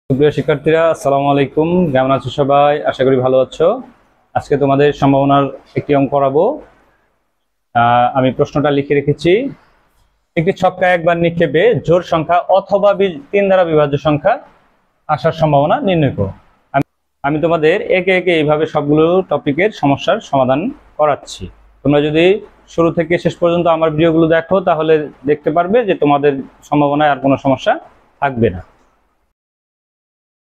প্রিয় শিক্ষার্থীরা, আসসালামু আলাইকুম। কেমন আছো সবাই? আশা করি ভালো আছো। আজকে তোমাদের সম্ভাবনার একটি অঙ্ক করাবো। আমি প্রশ্নটা লিখে রেখেছি। একটি ছক্কা একবার নিক্ষেপে জোড় সংখ্যা অথবা 3 দ্বারা বিভাজ্য সংখ্যা আসার সম্ভাবনা নির্ণয় করো। আমি তোমাদের একে একে এইভাবে সবগুলো টপিকের সমস্যার সমাধান করাচ্ছি। তোমরা যদি শুরু থেকে শেষ পর্যন্ত আমার ভিডিওগুলো দেখো তাহলে দেখতে পারবে যে তোমাদের সম্ভাবনায় আর কোনো সমস্যা থাকবে না।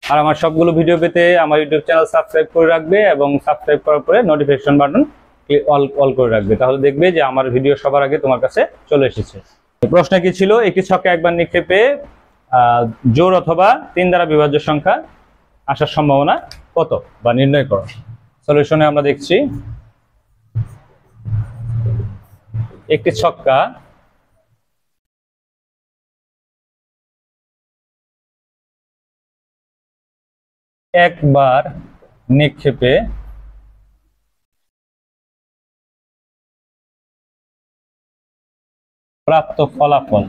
আর আমার সবগুলো ভিডিও পেতে আমার ইউটিউব চ্যানেল সাবস্ক্রাইব করে রাখবে এবং সাবস্ক্রাইব করার পরে নোটিফিকেশন বাটন অল করে রাখবে, তাহলে দেখবে যে আমার ভিডিও সবার আগে তোমার কাছে চলে এসেছে। প্রশ্ন কি ছিল? একটি ছক্কা একবার নিক্ষেপে জোড় অথবা 3 দ্বারা বিভাজ্য সংখ্যা আসার সম্ভাবনা কত বা নির্ণয় করো। সলিউশনে আমরা দেখছি, একটি ছক্কা একবার নিক্ষেপে প্রাপ্ত ফলাফল।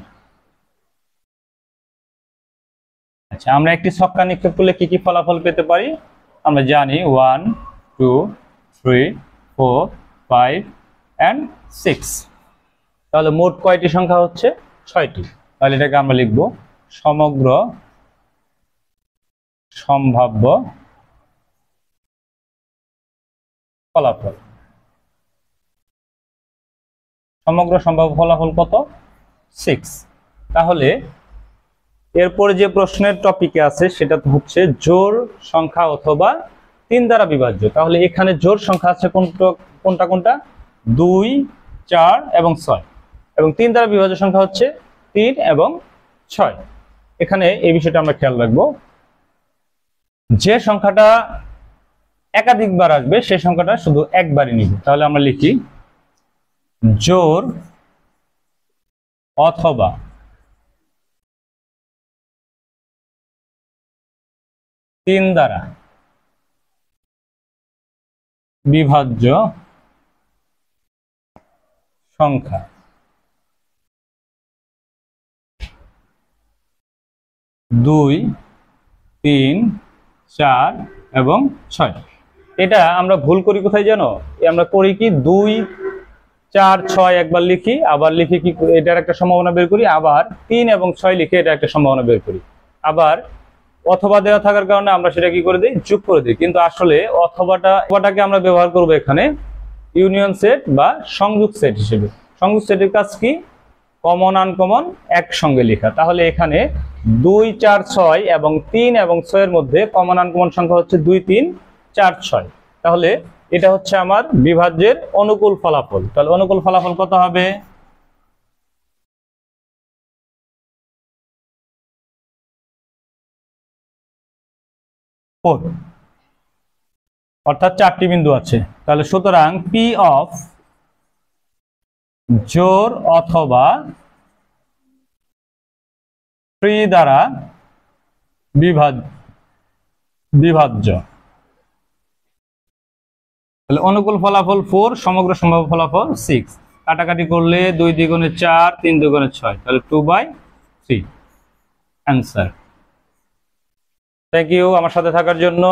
আচ্ছা, আমরা একটি ছক্কা নিক্ষেপ করলে কি কি ফলাফল পেতে পারি? আমরা জানি 1 2 3 4 5 and 6। তাহলে মোট কয়টি সংখ্যা হচ্ছে? 6টি। তাহলে এটাকে আমরা লিখব সমগ্র সম্ভাব্য ফলাফল। সমগ্র সম্ভাব্য ফলাফল কত? 6। তাহলে এরপরে যে প্রশ্নের টপিকে আছে সেটা হচ্ছে জোড় সংখ্যা অথবা 3 দ্বারা বিভাজ্য। তাহলে এখানে জোড় সংখ্যা আছে কোনটা কোনটা? 2 4 এবং 6, এবং 3 দ্বারা বিভাজ্য সংখ্যা হচ্ছে 3 এবং 6। এখানে এই বিষয়টা আমরা খেয়াল রাখবো, যে সংখ্যাটা একাধিকবার আসবে সেই সংখ্যাটা শুধু একবারই নিব। তাহলে আমরা লিখি জোড় অথবা 3 দ্বারা বিভাজ্য সংখ্যা। 2 3 4 এবং 6। এটা আমরা ভুল করি কোথায় জানো? আমরা করি কি 2 4 6 একবার লিখি, আবার লিখে কি এটার একটা সম্ভাবনা বের করি, আবার 3 এবং 6 লিখে এটা একটা সম্ভাবনা বের করি। আবার অথবা দেওয়া থাকার কারণে আমরা সেটা কি করে দিই? যোগ করে দিই। কিন্তু আসলে অথবাটাকে আমরা ব্যবহার করব এখানে ইউনিয়ন সেট বা সংযোগ সেট হিসেবে। সংযোগ সেটের কাজ কি? কমন আনকমন একসঙ্গে লেখা। তাহলে এখানে 2 4 6 এবং 3 এবং 6 এর মধ্যে কমন আনকমন সংখ্যা হচ্ছে 2 3 4 6। তাহলে এটা হচ্ছে আমার বিভাজ্যের অনুকূল ফলাফল। তাহলে অনুকূল ফলাফল কত হবে? অর্থাৎ 4টি বিন্দু আছে। তাহলে সুতরাং পি অফ জোড় অথবা 3 দ্বারা বিভাজ্য। তাহলে অনুকূল ফলাফল 4, সমগ্র সম্ভাব্য ফলাফল 6। কাটাকাটি করলে 2 দ্বিগুণে 4 3 দুগুণে 6, তাহলে 2/3 অ্যান্সার। থ্যাংক ইউ আমার সাথে থাকার জন্য।